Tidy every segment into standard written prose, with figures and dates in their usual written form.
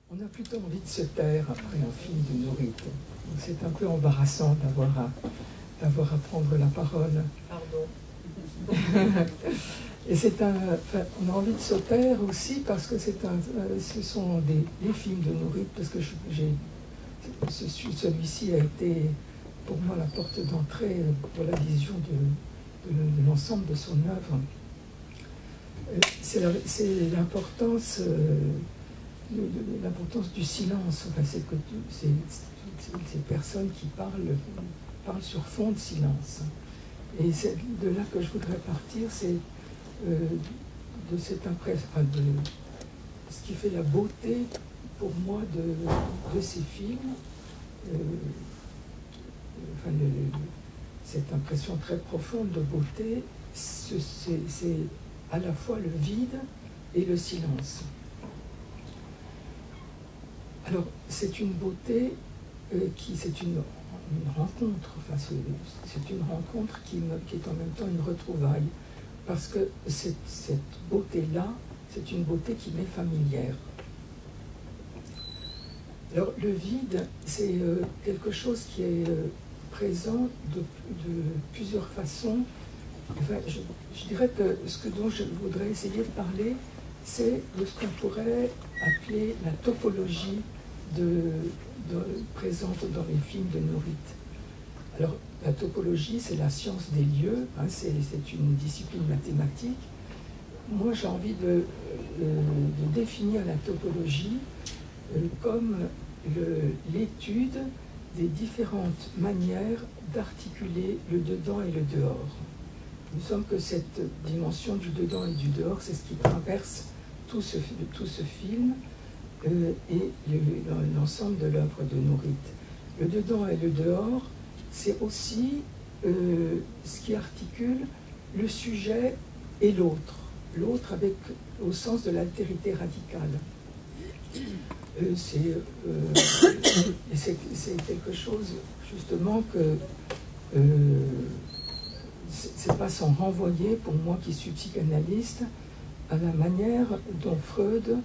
On a plutôt envie de se taire après un film de Nourrit. C'est un peu embarrassant d'avoir à prendre la parole. Pardon. Et on a envie de se taire aussi parce que ce sont les films de Nourrit, parce que celui-ci a été pour moi la porte d'entrée pour la vision de l'ensemble de son œuvre. C'est l'importance du silence. Enfin, c'est que ces personnes qui parlent sur fond de silence. Et c'est de là que je voudrais partir, c'est de cette impression, de ce qui fait la beauté pour moi de ces films. Cette impression très profonde de beauté, c'est à la fois le vide et le silence. Alors, c'est une beauté c'est une rencontre, c'est une rencontre qui est en même temps une retrouvaille, parce que cette beauté-là, c'est une beauté qui m'est familière. Alors, le vide, c'est quelque chose qui est présent de plusieurs façons. Enfin, je dirais que dont je voudrais essayer de parler, c'est de ce qu'on pourrait appeler la topologie présente dans les films de Nourrit. Alors, la topologie, c'est la science des lieux, hein, c'est une discipline mathématique. Moi, j'ai envie de définir la topologie comme l'étude des différentes manières d'articuler le dedans et le dehors. Il me semble que cette dimension du dedans et du dehors, c'est ce qui traverse tout ce film et l'ensemble de l'œuvre de Nourrit. Le dedans et le dehors, c'est aussi ce qui articule le sujet et l'autre. L'autre au sens de l'altérité radicale. C'est quelque chose, justement, que c'est pas sans renvoyer, pour moi qui suis psychanalyste, à la manière dont Freud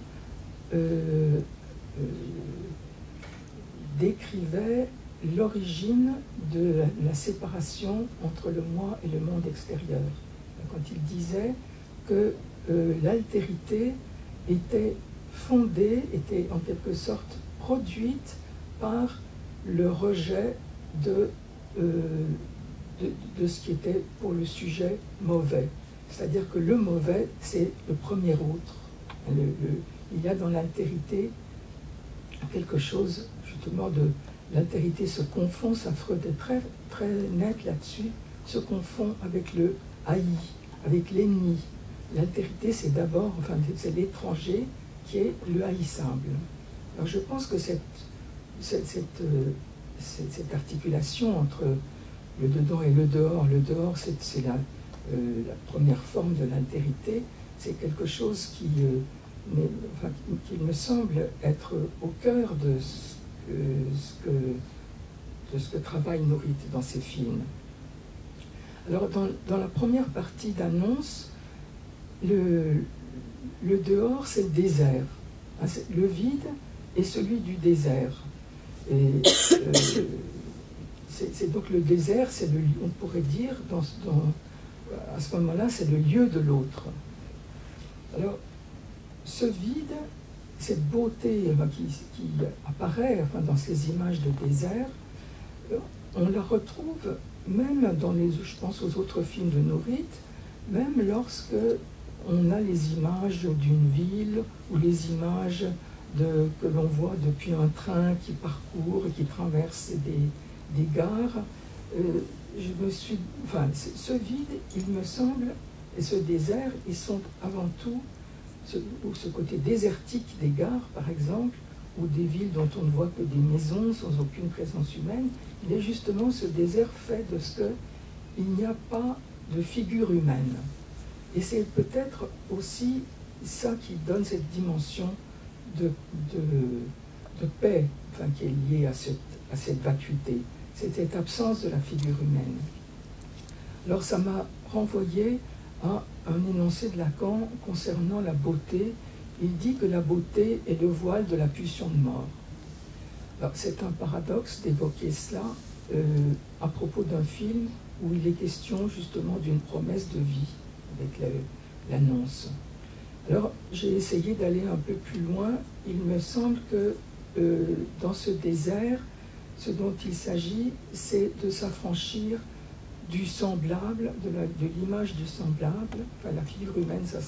décrivait l'origine de la séparation entre le moi et le monde extérieur. Quand il disait que l'altérité était en quelque sorte produite par le rejet de ce qui était pour le sujet mauvais. C'est-à-dire que le mauvais, c'est le premier autre. Il y a dans l'altérité quelque chose, justement, l'altérité se confond, ça Freud est très, très net là-dessus, se confond avec le haï, avec l'ennemi. L'altérité, c'est d'abord, c'est l'étranger qui est le haïssable. Alors je pense que cette articulation entre le dedans et le dehors, c'est la première forme de l'altérité, c'est quelque chose qui me semble être au cœur de ce que travaille Nourrit dans ses films. Alors dans la première partie d'annonce, le dehors, c'est le désert. Le vide est celui du désert. Et c'est donc le désert, on pourrait dire, à ce moment-là, c'est le lieu de l'autre. Alors, ce vide, cette beauté qui apparaît dans ces images de désert, on la retrouve même je pense aux autres films de Nourrit, même lorsque on a les images d'une ville ou les images que l'on voit depuis un train qui parcourt et qui traverse des gares. Ce vide, il me semble, et ce désert, ils sont avant tout, ce côté désertique des gares, par exemple, ou des villes dont on ne voit que des maisons sans aucune présence humaine, il est justement ce désert fait de ce qu'il n'y a pas de figure humaine. Et c'est peut-être aussi ça qui donne cette dimension de paix, qui est liée à cette vacuité. C'est cette absence de la figure humaine. Alors ça m'a renvoyé à un énoncé de Lacan concernant la beauté il dit que la beauté est le voile de la pulsion de mort. Alors, c'est un paradoxe d'évoquer cela à propos d'un film où il est question justement d'une promesse de vie, avec l'annonce. Alors, j'ai essayé d'aller un peu plus loin. Il me semble que dans ce désert, ce dont il s'agit, c'est de s'affranchir du semblable, de l'image du semblable. Enfin, la figure humaine, ça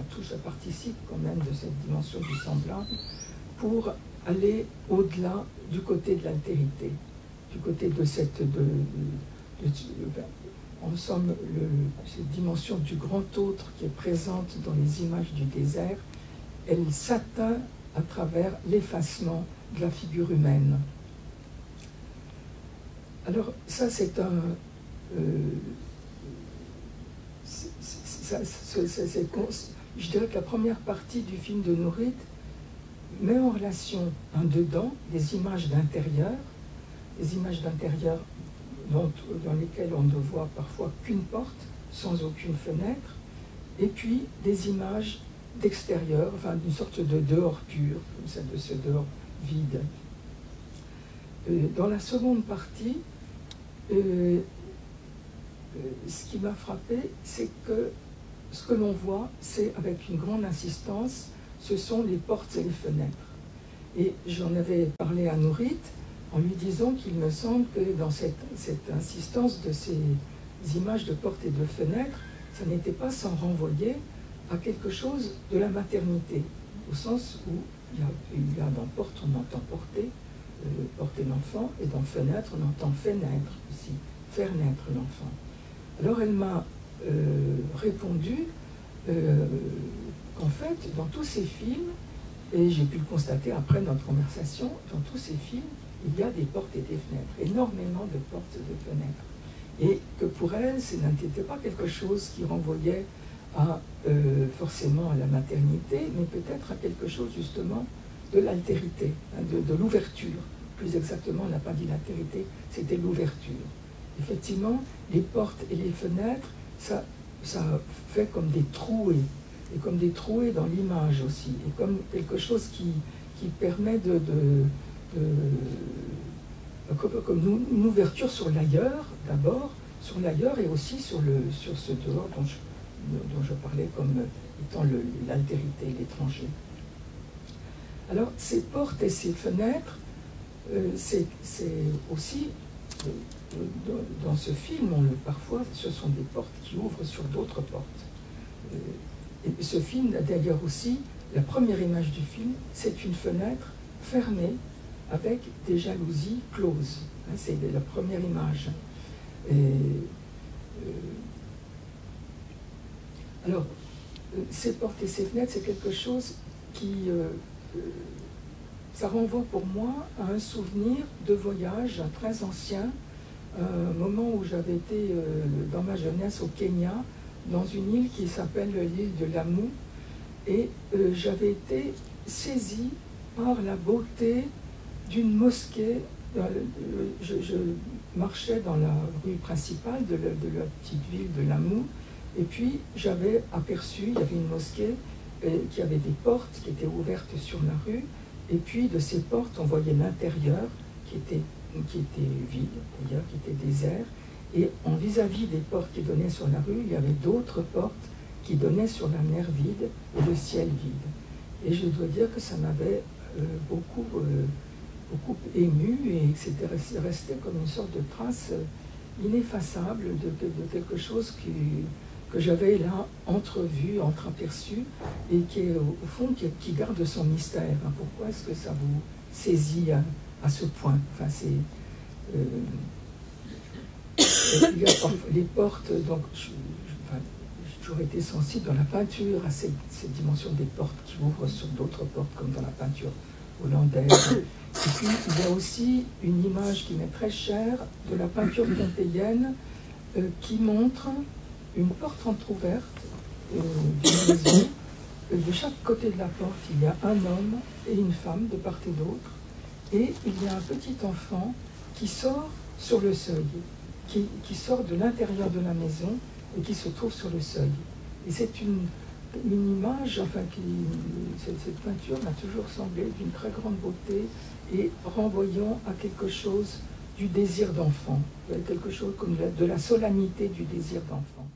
touche, ça participe quand même de cette dimension du semblable, pour aller au-delà du côté de l'altérité, du côté de cette... en somme, cette dimension du grand autre qui est présente dans les images du désert, elle s'atteint à travers l'effacement de la figure humaine. Alors ça, c'est un... je dirais que la première partie du film de Nourit met en relation un dedans des images d'intérieur, dans lesquelles on ne voit parfois qu'une porte, sans aucune fenêtre, et puis des images d'extérieur, enfin d'une sorte de dehors pur, comme ça, de ce dehors vide. Dans la seconde partie, ce qui m'a frappé, c'est que ce que l'on voit, c'est avec une grande insistance, ce sont les portes et les fenêtres. Et j'en avais parlé à Nourit en lui disant qu'il me semble que dans cette insistance de ces images de portes et de fenêtres, ça n'était pas sans renvoyer à quelque chose de la maternité, au sens où il y a dans porte, on entend porter l'enfant, et dans fenêtre, on entend faire naître aussi, faire naître l'enfant. Alors elle m'a répondu qu'en fait, dans tous ces films, et j'ai pu le constater après notre conversation, dans tous ces films, il y a des portes et des fenêtres, énormément de portes et de fenêtres. Et que pour elle, ce n'était pas quelque chose qui renvoyait à, forcément à la maternité, mais peut-être à quelque chose justement de l'altérité, hein, de l'ouverture. Plus exactement, on n'a pas dit l'altérité, c'était l'ouverture. Effectivement, les portes et les fenêtres, ça fait comme des trouées, et comme des trouées dans l'image aussi, et comme quelque chose qui permet comme une ouverture sur l'ailleurs, d'abord, sur l'ailleurs et aussi sur ce dehors dont je parlais comme étant l'altérité, l'étranger. Alors, ces portes et ces fenêtres, c'est aussi, dans ce film, parfois, ce sont des portes qui ouvrent sur d'autres portes. Et ce film, d'ailleurs aussi, la première image du film, c'est une fenêtre fermée avec des jalousies closes. Hein, c'est la première image. Alors, ces portes et ces fenêtres, c'est quelque chose qui... ça renvoie pour moi à un souvenir de voyage très ancien, un moment où j'avais été dans ma jeunesse au Kenya, dans une île qui s'appelle l'île de Lamu, et j'avais été saisie par la beauté d'une mosquée. Je marchais dans la rue principale de la petite ville de Lamu, et puis j'avais aperçu, il y avait une mosquée qui avait des portes qui étaient ouvertes sur la rue, et puis de ces portes, on voyait l'intérieur qui était vide, d'ailleurs, qui était désert, et en vis-à-vis des portes qui donnaient sur la rue, il y avait d'autres portes qui donnaient sur la mer vide et le ciel vide. Et je dois dire que ça m'avait beaucoup ému, et c'était resté comme une sorte de trace ineffaçable de quelque chose que j'avais là entrevu, entreaperçu, et qui est au fond qui garde son mystère. Hein. Pourquoi est-ce que ça vous saisit à ce point? Enfin, il y a les portes, donc j'ai toujours été sensible dans la peinture à cette dimension des portes qui ouvrent sur d'autres portes, comme dans la peinture hollandaise. Et puis il y a aussi une image qui m'est très chère de la peinture pompéienne qui montre une porte entrouverte d'une maison. De chaque côté de la porte, il y a un homme et une femme de part et d'autre, et il y a un petit enfant qui sort sur le seuil, qui sort de l'intérieur de la maison et qui se trouve sur le seuil. Et c'est une image, enfin, cette peinture m'a toujours semblé d'une très grande beauté et renvoyant à quelque chose du désir d'enfant, quelque chose comme de la solennité du désir d'enfant.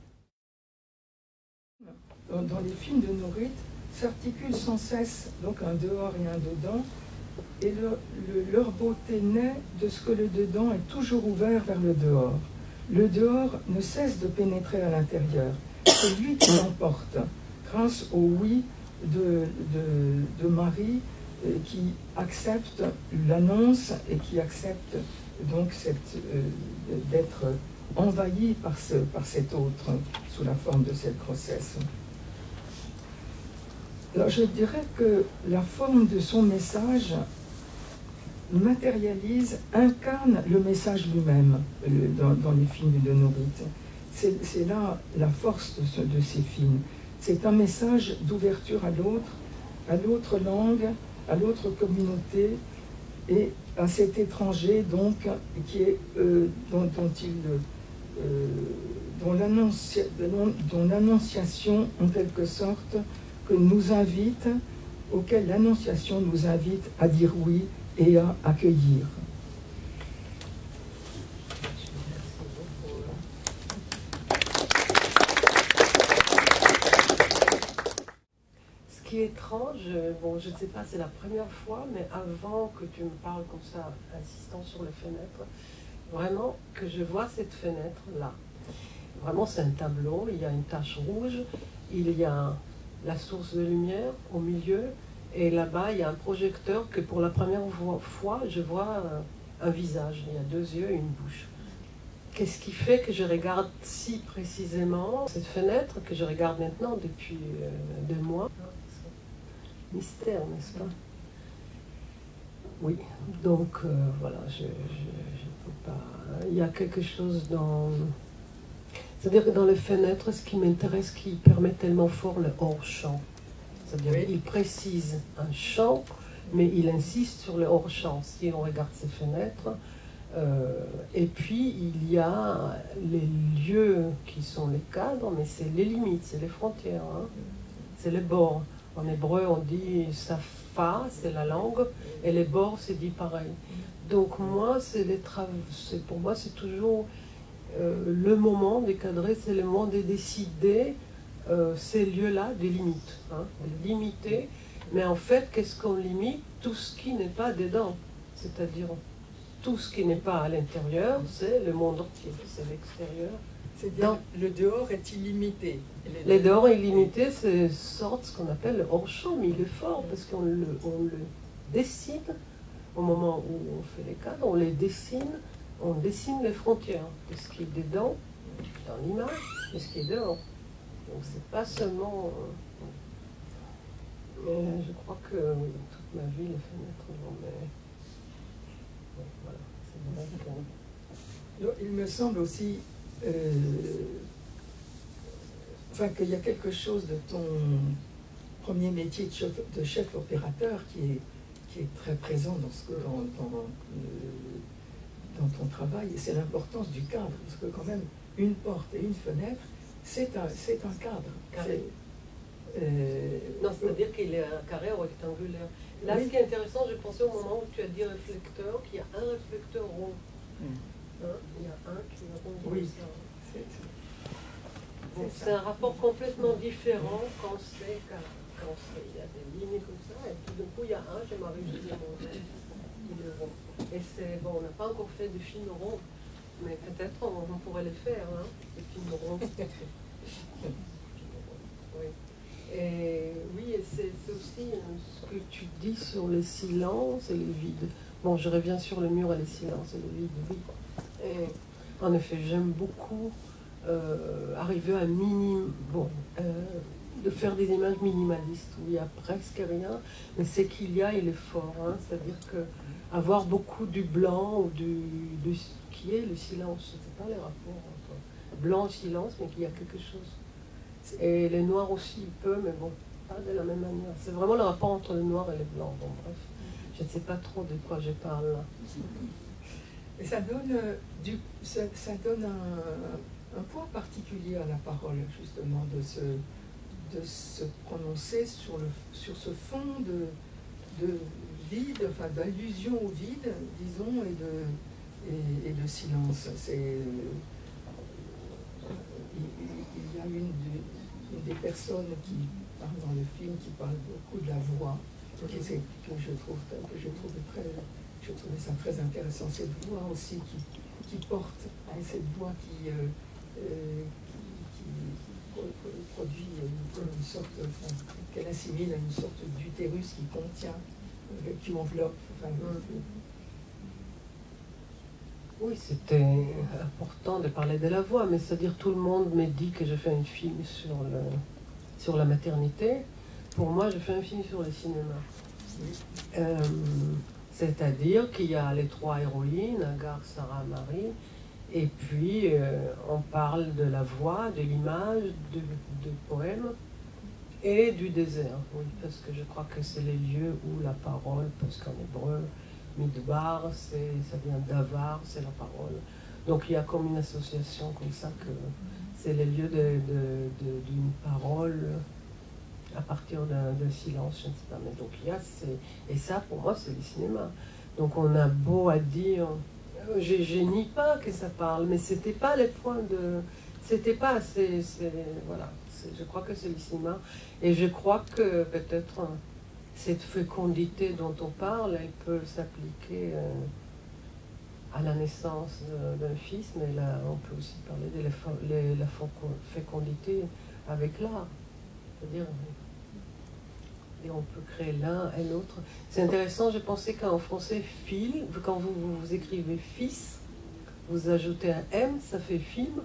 Dans les films de Nourrit, s'articulent sans cesse donc un dehors et un dedans, et leur beauté naît de ce que le dedans est toujours ouvert vers le dehors. Le dehors ne cesse de pénétrer à l'intérieur. C'est lui qui l'emporte, grâce au oui de Marie, qui accepte l'annonce et qui accepte donc d'être envahie par cet autre sous la forme de cette grossesse. Alors je dirais que la forme de son message matérialise, incarne le message lui-même dans les films de Nourrit. C'est là la force de ces films. C'est un message d'ouverture à l'autre langue, à l'autre communauté, et à cet étranger donc qui est dont l'annonciation en quelque sorte auquel l'annonciation nous invite à dire oui et à accueillir. Ce qui est étrange, bon, je ne sais pas, c'est la première fois, mais avant que tu me parles comme ça, insistant sur les fenêtres, vraiment que je vois cette fenêtre-là. Vraiment, c'est un tableau, il y a une tache rouge, il y a la source de lumière au milieu, et là-bas, il y a un projecteur que pour la première fois, je vois un visage. Il y a 2 yeux et une bouche. Qu'est-ce qui fait que je regarde si précisément cette fenêtre, que je regarde maintenant depuis 2 mois? Mystère, n'est-ce pas? Oui, donc voilà, je peux pas... Il y a quelque chose dans... C'est-à-dire que dans les fenêtres, ce qui m'intéresse, qui permet tellement fort le hors-champ. C'est-à-dire qu'il précise un champ, mais il insiste sur le hors-champ. Si on regarde ces fenêtres, et puis il y a les lieux qui sont les cadres, mais c'est les limites, c'est les frontières, hein. C'est les bords. En hébreu, on dit safa, c'est la langue, et les bords, c'est dit pareil. Donc moi, pour moi, c'est toujours le moment de cadrer, c'est le moment de décider ces lieux-là, des limites, hein, de limiter. Mais en fait, qu'est-ce qu'on limite? Tout ce qui n'est pas dedans. C'est-à-dire, tout ce qui n'est pas à l'intérieur, c'est le monde entier, c'est l'extérieur. C'est-à-dire le dehors est illimité. Le dehors illimité, c'est sorte ce qu'on appelle le hors-champ, mais il est fort parce qu'on le dessine au moment où on fait les cadres, on dessine les frontières de ce qui est dedans, dans l'image, et ce qui est dehors. Donc c'est pas seulement... je crois que toute ma vie, les fenêtres, non, mais... Voilà, c'est vrai que... Il me semble aussi qu'il y a quelque chose de ton premier métier de chef opérateur qui est très présent dans ton travail, et c'est l'importance du cadre, parce que quand même, une porte et une fenêtre, c'est un cadre. Carré. Non, c'est-à-dire qu'il est un carré ou rectangulaire. Là, oui. Ce qui est intéressant, j'ai pensé au moment où tu as dit réflecteur, qu'il y a un réflecteur rond. Hein, il y a un qui est rond. Oui. C'est un rapport complètement différent quand il y a des lignes comme ça, et tout d'un coup il y a un, j'ai ma régie de mon il est rond. Et c'est bon, on n'a pas encore fait de films ronds, mais peut-être on pourrait les faire, hein, des films ronds. Oui. Et oui, et c'est aussi ce que tu dis sur les silences et les vides. Bon, je reviens sur le mur et les silences et le vide, oui. Et en effet, j'aime beaucoup arriver à de faire des images minimalistes où il n'y a presque rien, mais c'est qu'il y a, il est fort, hein, c'est-à-dire que avoir beaucoup du blanc ou de ce qui est le silence, je ne sais pas les rapports entre blanc et silence, mais qu'il y a quelque chose. Et les noirs aussi, il peut, mais bon, pas de la même manière. C'est vraiment le rapport entre le noir et le blanc. Bon, bref, je ne sais pas trop de quoi je parle là. Et ça donne, un point particulier à la parole, justement, de se prononcer sur ce fond de vide, enfin d'allusion au vide, disons, et de silence. Il y a une des personnes qui parle dans le film, qui parle beaucoup de la voix, que je trouvais ça très intéressant, cette voix aussi qui porte, hein, cette voix qui produit une sorte, qu'elle assimile à une sorte d'utérus qui contient, qui enveloppe. Enfin, oui, c'était important de parler de la voix, mais c'est-à-dire tout le monde me dit que je fais un film sur la maternité. Pour moi, je fais un film sur le cinéma. C'est-à-dire qu'il y a les trois héroïnes, Agar, Sarah, Marie, et puis on parle de la voix, de l'image, du poème et du désert. Oui, parce que je crois que c'est les lieux où la parole, parce qu'en hébreu, Midbar, ça vient d'avar, c'est la parole. Donc il y a comme une association comme ça que c'est les lieux d'une parole à partir d'un silence, je ne sais pas. Mais donc il y a, et ça pour moi c'est le cinéma. Donc on a beau à dire, je nie pas que ça parle, mais c'était pas les points de, c'était pas assez, voilà. Je crois que c'est le cinéma, et je crois que peut-être cette fécondité dont on parle, elle peut s'appliquer à la naissance d'un fils, mais là, on peut aussi parler de la fécondité avec l'art. C'est-à-dire, on peut créer l'un et l'autre. C'est intéressant, je pensais qu'en français, fil, quand vous écrivez fils, vous ajoutez un M, ça fait film,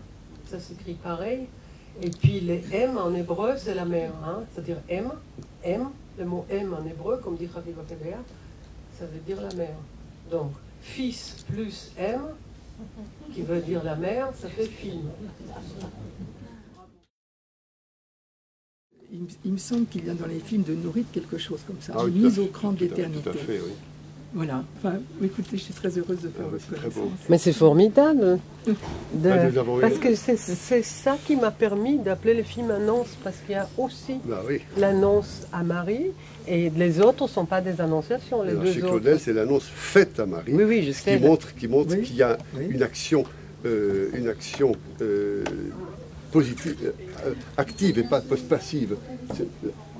ça s'écrit pareil. Et puis les M en hébreu, c'est la mère, hein? C'est-à-dire M, le mot M en hébreu, comme dit Chaviv Akadea, ça veut dire la mère. Donc, fils plus M, qui veut dire la mère, ça fait film. Il me semble qu'il y a dans les films de Nourit quelque chose comme ça, oui, mise au cran de l'éternité. Tout à fait, oui. Voilà. Enfin, écoutez, je suis très heureuse de faire votre connaissance. Mais c'est formidable. Parce que c'est c'est ça qui m'a permis d'appeler le film annonce, parce qu'il y a aussi oui. l'annonce à Marie, et les autres ne sont pas des annonciations. Les deux chez autres. Claudel, c'est l'annonce faite à Marie, Oui, je sais. qui montre Oui. qu'il y a une action positive, active et pas passive.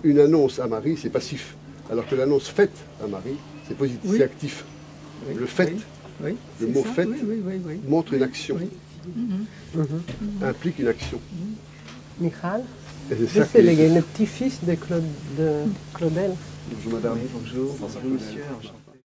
Une annonce à Marie, c'est passif, alors que l'annonce faite à Marie, c'est positif, Oui. c'est actif. Oui. Le fait, Oui. le mot ça. fait, Oui. montre une action, Mhm. implique une action. Michal, Et c'est ça c'est le petit-fils de Claudel. Bonjour madame. Bonjour, bonjour monsieur.